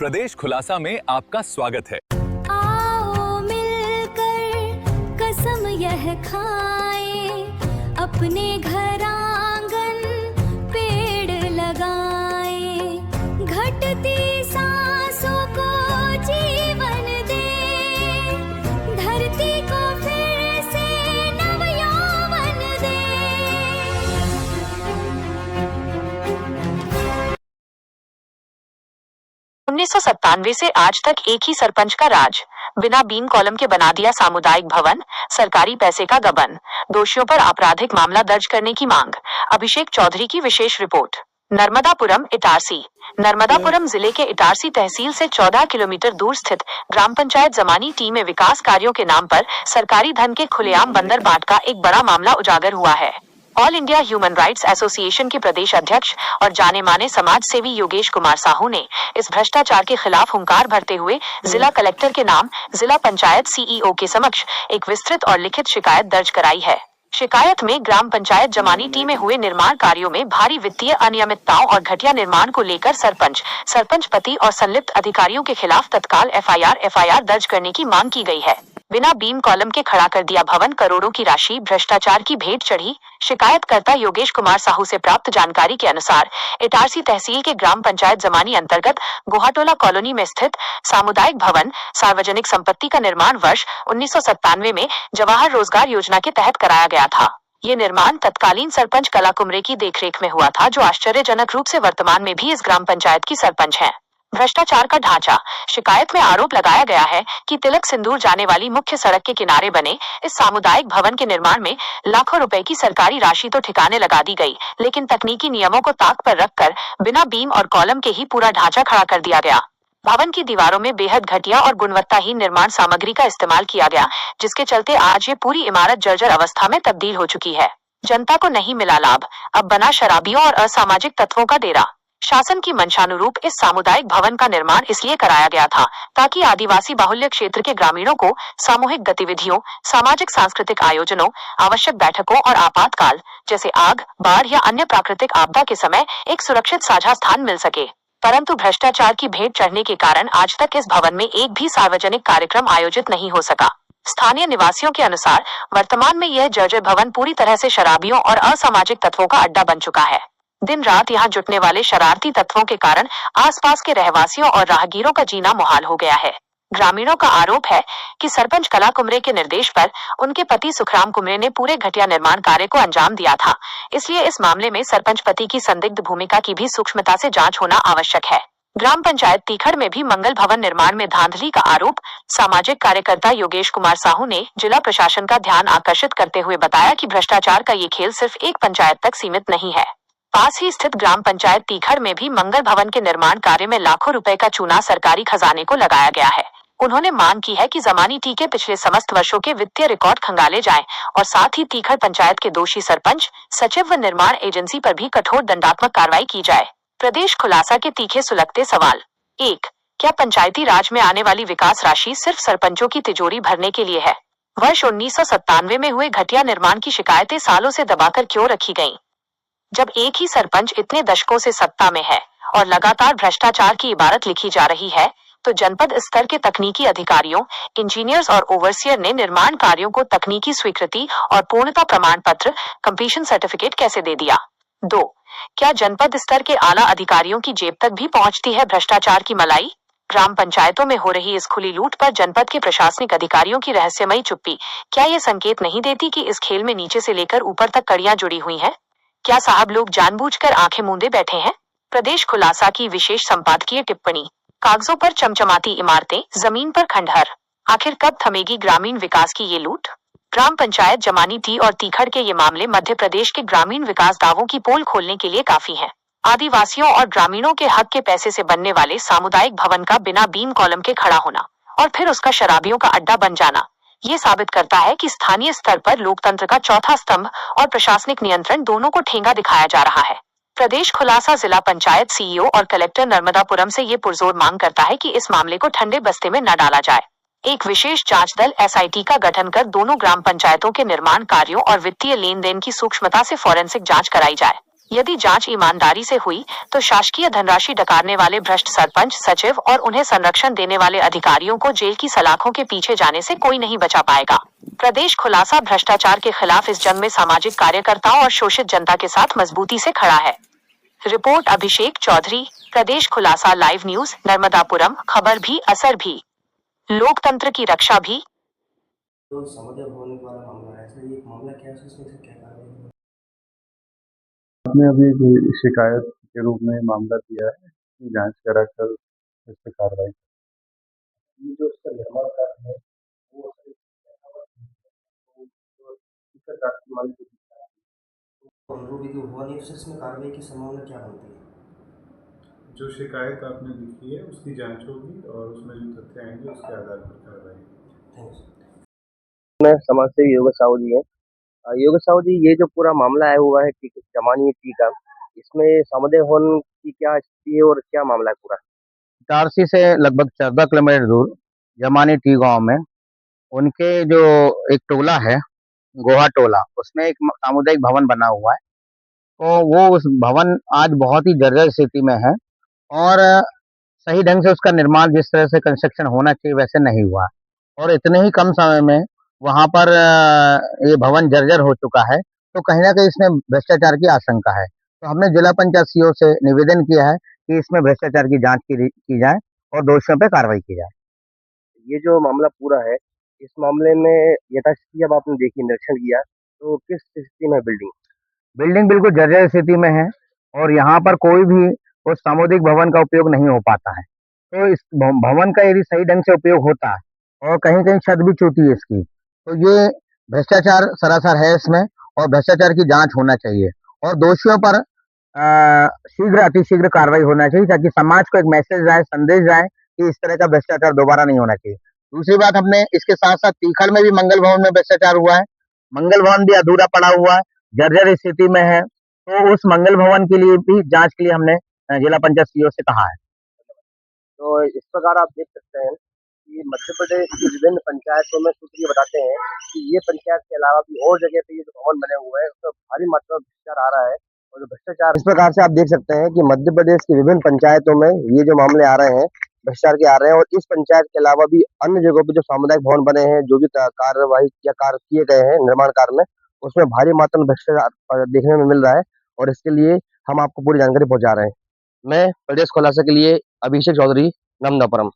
प्रदेश खुलासा में आपका स्वागत है। आओ मिलकर कसम यह खाएं, अपने घर आंगन पेड़ लगाएं, घटती सांसों को जीवन दें, धरती को फिर से नवयौवन दें। 1997 से आज तक एक ही सरपंच का राज, बिना बीम कॉलम के बना दिया सामुदायिक भवन, सरकारी पैसे का गबन, दोषियों पर आपराधिक मामला दर्ज करने की मांग। अभिषेक चौधरी की विशेष रिपोर्ट। नर्मदापुरम इटारसी। नर्मदापुरम जिले के इटारसी तहसील से 14 किलोमीटर दूर स्थित ग्राम पंचायत जमानी टी में विकास कार्यों के नाम पर सरकारी धन के खुलेआम बंदर बाट का एक बड़ा मामला उजागर हुआ है। All India human rights association के प्रदेश अध्यक्ष और जाने माने समाज सेवी योगेश कुमार साहू ने इस भ्रष्टाचार के खिलाफ हुंकार भरते हुए जिला कलेक्टर के नाम जिला पंचायत सीईओ के समक्ष एक विस्तृत और लिखित शिकायत दर्ज कराई है। शिकायत में ग्राम पंचायत जमानी टी में हुए निर्माण कार्यों में भारी वित्तीय अनियमितताओं और घटिया निर्माण को लेकर सरपंच पति और संलिप्त अधिकारियों के खिलाफ तत्काल एफआईआर दर्ज करने की मांग की गई है। बिना बीम कॉलम के खड़ा कर दिया भवन, करोड़ों की राशि भ्रष्टाचार की भेंट चढ़ी। शिकायतकर्ता योगेश कुमार साहू से प्राप्त जानकारी के अनुसार इटारसी तहसील के ग्राम पंचायत जमानी अंतर्गत गोहाटोला कॉलोनी में स्थित सामुदायिक भवन सार्वजनिक संपत्ति का निर्माण वर्ष 1997 में जवाहर रोजगार योजना के तहत कराया गया था। ये निर्माण तत्कालीन सरपंच कला कुमरे की देखरेख में हुआ था, जो आश्चर्यजनक रूप से वर्तमान में भी इस ग्राम पंचायत की सरपंच हैं। भ्रष्टाचार का ढांचा। शिकायत में आरोप लगाया गया है कि तिलक सिंदूर जाने वाली मुख्य सड़क के किनारे बने इस सामुदायिक भवन के निर्माण में लाखों रुपए की सरकारी राशि तो ठिकाने लगा दी गई, लेकिन तकनीकी नियमों को ताक पर रखकर बिना बीम और कॉलम के ही पूरा ढांचा खड़ा कर दिया गया। भवन की दीवारों में बेहद घटिया और गुणवत्ताहीन निर्माण सामग्री का इस्तेमाल किया गया, जिसके चलते आज ये पूरी इमारत जर्जर अवस्था में तब्दील हो चुकी है। जनता को नहीं मिला लाभ, अब बना शराबियों और असामाजिक तत्वों का डेरा। शासन की मंशानुरूप इस सामुदायिक भवन का निर्माण इसलिए कराया गया था ताकि आदिवासी बाहुल्य क्षेत्र के ग्रामीणों को सामूहिक गतिविधियों, सामाजिक सांस्कृतिक आयोजनों, आवश्यक बैठकों और आपातकाल जैसे आग, बाढ़ या अन्य प्राकृतिक आपदा के समय एक सुरक्षित साझा स्थान मिल सके। परंतु भ्रष्टाचार की भेंट चढ़ने के कारण आज तक इस भवन में एक भी सार्वजनिक कार्यक्रम आयोजित नहीं हो सका। स्थानीय निवासियों के अनुसार वर्तमान में यह जर्जर भवन पूरी तरह से शराबियों और असामाजिक तत्वों का अड्डा बन चुका है। दिन रात यहाँ जुटने वाले शरारती तत्वों के कारण आसपास के रहवासियों और राहगीरों का जीना मुहाल हो गया है। ग्रामीणों का आरोप है कि सरपंच कला कुमरे के निर्देश पर उनके पति सुखराम कुमरे ने पूरे घटिया निर्माण कार्य को अंजाम दिया था, इसलिए इस मामले में सरपंच पति की संदिग्ध भूमिका की भी सूक्ष्मता से जांच होना आवश्यक है। ग्राम पंचायत तीखड़ में भी मंगल भवन निर्माण में धांधली का आरोप। सामाजिक कार्यकर्ता योगेश कुमार साहू ने जिला प्रशासन का ध्यान आकर्षित करते हुए बताया कि भ्रष्टाचार का ये खेल सिर्फ एक पंचायत तक सीमित नहीं है। पास ही स्थित ग्राम पंचायत तीखड़ में भी मंगल भवन के निर्माण कार्य में लाखों रुपए का चूना सरकारी खजाने को लगाया गया है। उन्होंने मांग की है कि जमानी टी के पिछले समस्त वर्षों के वित्तीय रिकॉर्ड खंगाले जाएं और साथ ही तीखड़ पंचायत के दोषी सरपंच, सचिव व निर्माण एजेंसी पर भी कठोर दंडात्मक कार्रवाई की जाए। प्रदेश खुलासा के तीखे सुलगते सवाल। 1. क्या पंचायती राज में आने वाली विकास राशि सिर्फ सरपंचों की तिजोरी भरने के लिए है? वर्ष 1997 में हुए घटिया निर्माण की शिकायतें सालों से दबाकर क्यों रखी गईं? जब एक ही सरपंच इतने दशकों से सत्ता में है और लगातार भ्रष्टाचार की इबारत लिखी जा रही है, तो जनपद स्तर के तकनीकी अधिकारियों, इंजीनियर्स और ओवरसियर ने निर्माण कार्यों को तकनीकी स्वीकृति और पूर्णता प्रमाण पत्र कंप्लीशन सर्टिफिकेट कैसे दे दिया? 2. क्या जनपद स्तर के आला अधिकारियों की जेब तक भी पहुंचती है भ्रष्टाचार की मलाई? ग्राम पंचायतों में हो रही इस खुली लूट पर जनपद के प्रशासनिक अधिकारियों की रहस्यमयी चुप्पी क्या ये संकेत नहीं देती कि इस खेल में नीचे से लेकर ऊपर तक कड़ियां जुड़ी हुई हैं? क्या साहब लोग जानबूझकर आंखें मूंदे बैठे हैं? प्रदेश खुलासा की विशेष संपादकीय टिप्पणी। कागजों पर चमचमाती इमारतें, जमीन पर खंडहर। आखिर कब थमेगी ग्रामीण विकास की ये लूट? ग्राम पंचायत जमानी टी और तीखड़ के ये मामले मध्य प्रदेश के ग्रामीण विकास दावों की पोल खोलने के लिए काफी हैं। आदिवासियों और ग्रामीणों के हक के पैसे से बनने वाले सामुदायिक भवन का बिना बीम कॉलम के खड़ा होना और फिर उसका शराबियों का अड्डा बन जाना, ये साबित करता है कि स्थानीय स्तर पर लोकतंत्र का चौथा स्तंभ और प्रशासनिक नियंत्रण दोनों को ठेंगा दिखाया जा रहा है। प्रदेश खुलासा जिला पंचायत सीईओ और कलेक्टर नर्मदापुरम से ये पुरजोर मांग करता है कि इस मामले को ठंडे बस्ते में न डाला जाए। एक विशेष जांच दल एसआईटी का गठन कर दोनों ग्राम पंचायतों के निर्माण कार्यों और वित्तीय लेन देन की सूक्ष्मता से फॉरेंसिक जांच कराई जाए। यदि जांच ईमानदारी से हुई तो शासकीय धनराशि डकारने वाले भ्रष्ट सरपंच, सचिव और उन्हें संरक्षण देने वाले अधिकारियों को जेल की सलाखों के पीछे जाने से कोई नहीं बचा पाएगा। प्रदेश खुलासा भ्रष्टाचार के खिलाफ इस जंग में सामाजिक कार्यकर्ताओं और शोषित जनता के साथ मजबूती से खड़ा है। रिपोर्ट अभिषेक चौधरी, प्रदेश खुलासा लाइव न्यूज, नर्मदापुरम। खबर भी, असर भी, लोकतंत्र की रक्षा भी। तो समुद्र होने वाला मामला है, सर ये मामला क्या है, इसमें से क्या कार्रवाई होगी? आपने अभी कोई शिकायत के रूप में मामला दिया है, जांच कराकर इस पे कार्रवाई। ये जो उसका निर्माण कार्य है वो अनुरूप यदि हुआ नहीं तो सर इसमें कार्रवाई की संभावना क्या बनती है? जो शिकायत आपने लिखी है उसकी जांच होगी और उसमें जो तथ्य आएंगे उसके आधार पर कार्रवाई होगी। Thank you. मैं समाज सेवी योगेश साहू जी हैं। योगेश साहू जी, ये जो पूरा मामला आया हुआ है जमानी टी का, इसमें सामुदायिक भवन की क्या स्थिति है और क्या मामला है पूरा? इटारसी से लगभग 14 किलोमीटर दूर जमानी टी गांव में उनके जो एक टोला है, गोहा टोला, उसमें एक सामुदायिक भवन बना हुआ है। तो वो उस भवन आज बहुत ही जर्जर स्थिति में है और सही ढंग से उसका निर्माण जिस तरह से कंस्ट्रक्शन होना चाहिए वैसे नहीं हुआ और इतने ही कम समय में वहाँ पर ये भवन जर्जर हो चुका है। तो कहीं न कहीं इसमें भ्रष्टाचार की आशंका है। तो हमने जिला पंचायत सीईओ से निवेदन किया है कि इसमें भ्रष्टाचार की जाँच की जाए और दोषियों पे कार्रवाई की जाए। ये जो मामला पूरा है, इस मामले में यथास्थिति जब आपने देखी, निरीक्षण किया, तो किस स्थिति में बिल्डिंग? बिल्डिंग बिल्कुल जर्जर स्थिति में है और यहाँ पर कोई भी उस सामुदायिक भवन का उपयोग नहीं हो पाता है। तो इस भवन का यदि सही ढंग से उपयोग होता है और कहीं-कहीं छत भी चूती है इसकी, तो ये भ्रष्टाचार सरासर है इसमें और भ्रष्टाचार की जाँच होना चाहिए और दोषियों पर शीघ्र अतिशीघ्र कार्रवाई होना चाहिए ताकि समाज को एक मैसेज जाए, संदेश जाए कि इस तरह का भ्रष्टाचार दोबारा नहीं होना चाहिए। दूसरी बात, हमने इसके साथ-साथ तीखल में भी मंगल भवन में भ्रष्टाचार हुआ है। मंगल भवन भी अधूरा पड़ा हुआ है, जर्जर स्थिति में है। तो उस मंगल भवन के लिए भी जाँच के लिए हमने जिला पंचायत सीईओ से कहा है। तो इस प्रकार आप देख सकते हैं कि मध्य प्रदेश की विभिन्न पंचायतों में सूत्र ये बताते हैं कि ये पंचायत के अलावा भी और जगह पे ये जो भवन बने हुए हैं उसमें भारी मात्रा में भ्रष्टाचार आ रहा है और जो भ्रष्टाचार, इस प्रकार से आप देख सकते हैं कि मध्य प्रदेश की विभिन्न पंचायतों में ये जो मामले आ रहे हैं भ्रष्टाचार के आ रहे हैं और इस पंचायत के अलावा भी अन्य जगहों पे जो सामुदायिक भवन बने हैं, जो भी कार्यवाही या कार्य किए गए हैं निर्माण कार्य में, उसमें भारी मात्रा में भ्रष्टाचार देखने में मिल रहा है और इसके लिए हम आपको पूरी जानकारी पहुंचा रहे हैं। मैं प्रदेश खुलासा के लिए अभिषेक चौधरी, नर्मदापुरम।